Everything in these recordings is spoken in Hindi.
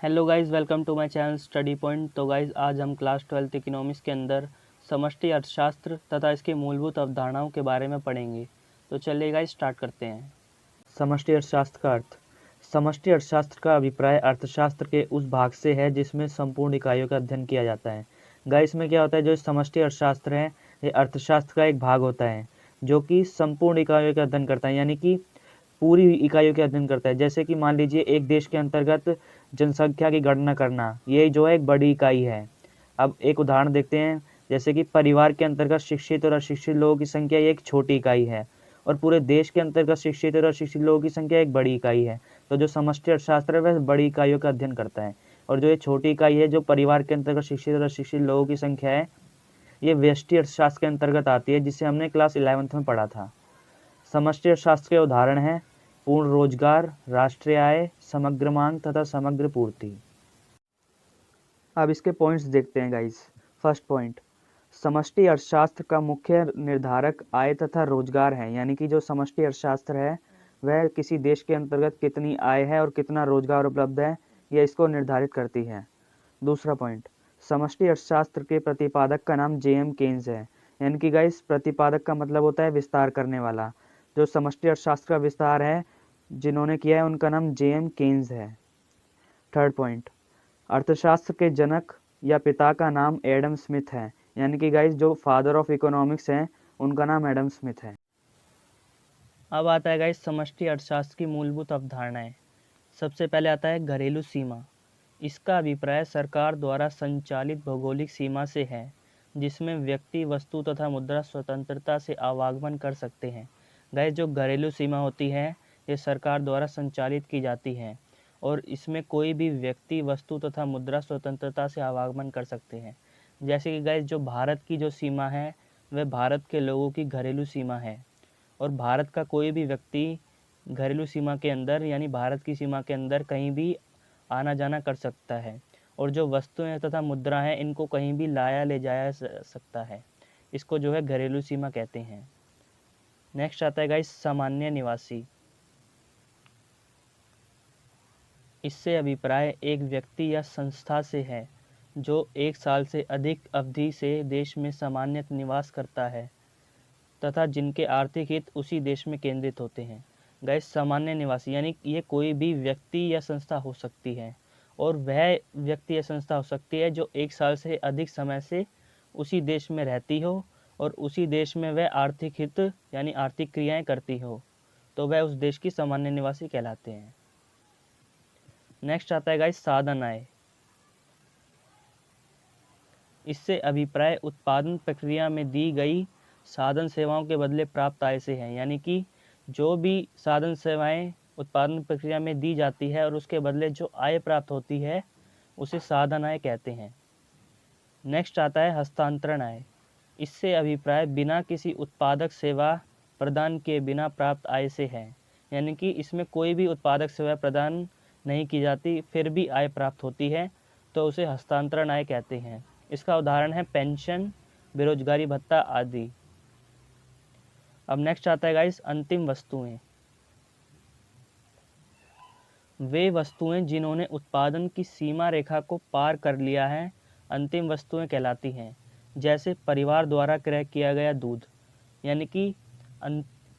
Hello guys, welcome to my channel study point. तो गाइस, आज हम क्लास 12th इकोनॉमिक्स के अंदर समष्टि अर्थशास्त्र तथा इसकी मूलभूत अवधारणाओं के बारे में पढ़ेंगे। तो चलिए गाइस, स्टार्ट करते हैं। समष्टि अर्थशास्त्र का अर्थ। समष्टि अर्थशास्त्र का अभिप्राय अर्थशास्त्र के उस भाग से है जिसमें संपूर्ण इकाइयों का अध्ययन किया जाता है। गाइस, में क्या होता है, जो समष्टि अर्थशास्त्र है ये अर्थशास्त्र का एक भाग होता है जो कि संपूर्ण इकाइयों का अध्ययन करता है, यानी कि पूरी इकाइयों के अध्ययन करता है। जैसे कि मान लीजिए एक देश के अंतर्गत जनसंख्या की गणना करना, ये जो है एक बड़ी इकाई है। अब एक उदाहरण देखते हैं, जैसे कि परिवार के अंतर्गत शिक्षित और अशिक्षित लोगों की संख्या ये एक छोटी इकाई है और पूरे देश के अंतर्गत शिक्षित और अशिक्षित लोगों की संख्या एक बड़ी इकाई है। तो जो समष्टि अर्थशास्त्र है वह बड़ी इकाइयों का अध्ययन करता है, और जो ये छोटी इकाई है जो परिवार के अंतर्गत शिक्षित और अशिक्षित लोगों की संख्या है, ये व्यष्टि अर्थशास्त्र के अंतर्गत आती है, जिसे हमने क्लास 11th में पढ़ा था। समष्टि अर्थशास्त्र के उदाहरण हैं पूर्ण रोजगार, राष्ट्रीय आय, समग्र मांग तथा समग्र पूर्ति। अब इसके पॉइंट्स देखते हैं गाइस। फर्स्ट पॉइंट, समष्टि अर्थशास्त्र का मुख्य निर्धारक आय तथा रोजगार है, यानी कि जो समष्टि अर्थशास्त्र है वह किसी देश के अंतर्गत कितनी आय है और कितना रोजगार उपलब्ध है, यह इसको निर्धारित करती है। दूसरा पॉइंट, समष्टि अर्थशास्त्र के प्रतिपादक का नाम जेएम केन्स है, यानी कि गाइस प्रतिपादक का मतलब होता है विस्तार करने वाला। जो समष्टि अर्थशास्त्र का विस्तार है जिन्होंने किया है उनका नाम जेएम केन्स है। थर्ड पॉइंट, अर्थशास्त्र के जनक या पिता का नाम एडम स्मिथ है, यानी कि गाइस जो फादर ऑफ इकोनॉमिक्स हैं उनका नाम एडम स्मिथ है। अब आता है गाइस समष्टि अर्थशास्त्र की मूलभूत अवधारणाएं। सबसे पहले आता है घरेलू सीमा। इसका अभिप्राय सरकार द्वारा संचालित भौगोलिक सीमा से है जिसमें व्यक्ति, वस्तु तथा मुद्रा स्वतंत्रता से आवागमन कर सकते हैं। गाइस जो घरेलू सीमा होती है ये सरकार द्वारा संचालित की जाती है और इसमें कोई भी व्यक्ति, वस्तु तथा मुद्रा स्वतंत्रता से आवागमन कर सकते हैं। जैसे कि गाइस जो भारत की जो सीमा है वह भारत के लोगों की घरेलू सीमा है और भारत का कोई भी व्यक्ति घरेलू सीमा के अंदर यानी भारत की सीमा के अंदर कहीं भी आना जाना कर सकता है, और जो वस्तुएं तथा मुद्रा हैं इनको कहीं भी लाया ले जाया सकता है। इसको जो है घरेलू सीमा कहते हैं। नेक्स्ट आता है गाइस सामान्य निवासी। इससे अभिप्राय एक व्यक्ति या संस्था से है जो 1 साल से अधिक अवधि से देश में सामान्य निवास करता है तथा जिनके आर्थिक हित उसी देश में केंद्रित होते हैं। गाइस सामान्य निवासी यानी ये कोई भी व्यक्ति या संस्था हो सकती है, और वह व्यक्ति या संस्था हो सकती है जो 1 साल से अधिक समय से उसी देश में रहती हो और उसी देश में वह आर्थिक हित यानी आर्थिक क्रियाएं करती हो, तो वह उस देश की सामान्य निवासी कहलाते हैं। नेक्स्ट आता है गाइस साधन आय। इससे अभिप्राय उत्पादन प्रक्रिया में दी गई साधन सेवाओं के बदले प्राप्त आय से है, यानी कि जो भी साधन सेवाएं उत्पादन प्रक्रिया में दी जाती है और उसके बदले जो आय प्राप्त होती है उसे साधन आय कहते हैं। नेक्स्ट आता है हस्तांतरण आय। इससे अभिप्राय बिना किसी उत्पादक सेवा प्रदान किए बिना प्राप्त आय से है, यानी कि इसमें कोई भी उत्पादक सेवा प्रदान नहीं की जाती फिर भी आय प्राप्त होती है, तो उसे हस्तांतरण आय कहते हैं। इसका उदाहरण है पेंशन, बेरोजगारी भत्ता आदि। अब नेक्स्ट आता है गाइस अंतिम वस्तुएं। वे वस्तुएं जिन्होंने उत्पादन की सीमा रेखा को पार कर लिया है अंतिम वस्तुएं कहलाती हैं। जैसे परिवार द्वारा क्रय किया गया दूध, यानी कि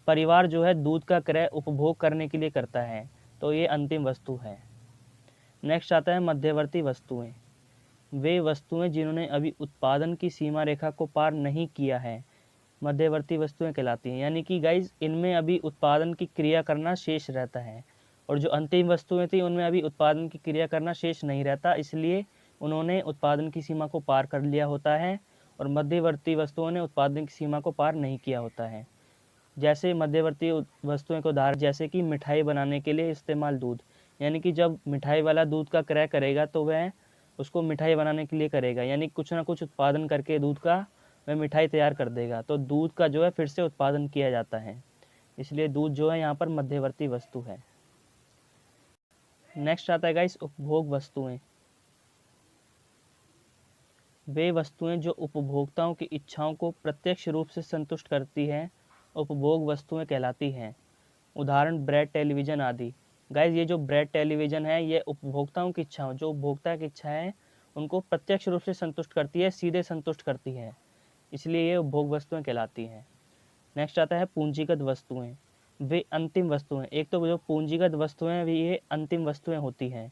परिवार जो है दूध का क्रय उपभोग करने के लिए करता है, तो ये अंतिम वस्तु है। नेक्स्ट आता है मध्यवर्ती वस्तुएं। वे वस्तुएं जिन्होंने अभी उत्पादन की सीमा रेखा को पार नहीं किया है मध्यवर्ती वस्तुएं कहलाती हैं, यानी कि गाइज इनमें अभी उत्पादन की क्रिया करना शेष रहता है, और जो अंतिम वस्तुएं थी उनमें अभी उत्पादन की क्रिया करना शेष नहीं रहता, इसलिए उन्होंने उत्पादन की सीमा को पार कर लिया होता है, और मध्यवर्ती वस्तुओं ने उत्पादन की सीमा को पार नहीं किया होता है। जैसे मध्यवर्ती वस्तुएं को उदाहरण जैसे कि मिठाई बनाने के लिए इस्तेमाल दूध, यानी कि जब मिठाई वाला दूध का क्रय करेगा तो वह उसको मिठाई बनाने के लिए करेगा, यानी कुछ ना कुछ उत्पादन करके दूध का वह मिठाई तैयार कर देगा, तो दूध का जो है फिर से उत्पादन किया जाता है, इसलिए दूध जो है यहाँ पर मध्यवर्ती वस्तु है। नेक्स्ट आता है गाइस उपभोग वस्तुएं। वे वस्तुएं जो उपभोक्ताओं की इच्छाओं को प्रत्यक्ष रूप से संतुष्ट करती हैं उपभोग वस्तुएं कहलाती हैं। उदाहरण ब्रेड, टेलीविजन आदि। गाइज ये जो ब्रैड टेलीविज़न है ये उपभोक्ताओं की इच्छाओं जो उपभोक्ता की इच्छा है उनको प्रत्यक्ष रूप से संतुष्ट करती है, सीधे संतुष्ट करती है, इसलिए ये उपभोग वस्तुएं कहलाती हैं। नेक्स्ट आता है पूंजीगत वस्तुएं। वे अंतिम वस्तुएं, एक तो जो पूंजीगत वस्तुएं भी ये अंतिम वस्तुएं होती हैं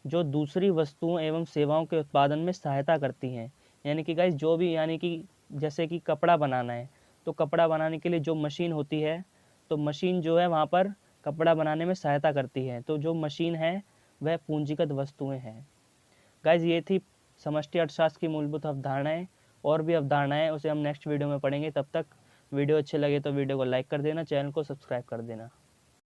जो दूसरी वस्तुओं एवं सेवाओं के उत्पादन में सहायता करती हैं। यानी कि गाइज जो भी, यानी कि जैसे कि कपड़ा बनाना है तो कपड़ा बनाने के लिए जो मशीन होती है तो मशीन जो है वहाँ पर कपड़ा बनाने में सहायता करती है, तो जो मशीन है वह पूंजीगत वस्तुएं हैं। गाइज ये थी समष्टि अर्थशास्त्र की मूलभूत अवधारणाएं। और भी अवधारणाएं उसे हम नेक्स्ट वीडियो में पढ़ेंगे। तब तक वीडियो अच्छे लगे तो वीडियो को लाइक कर देना, चैनल को सब्सक्राइब कर देना।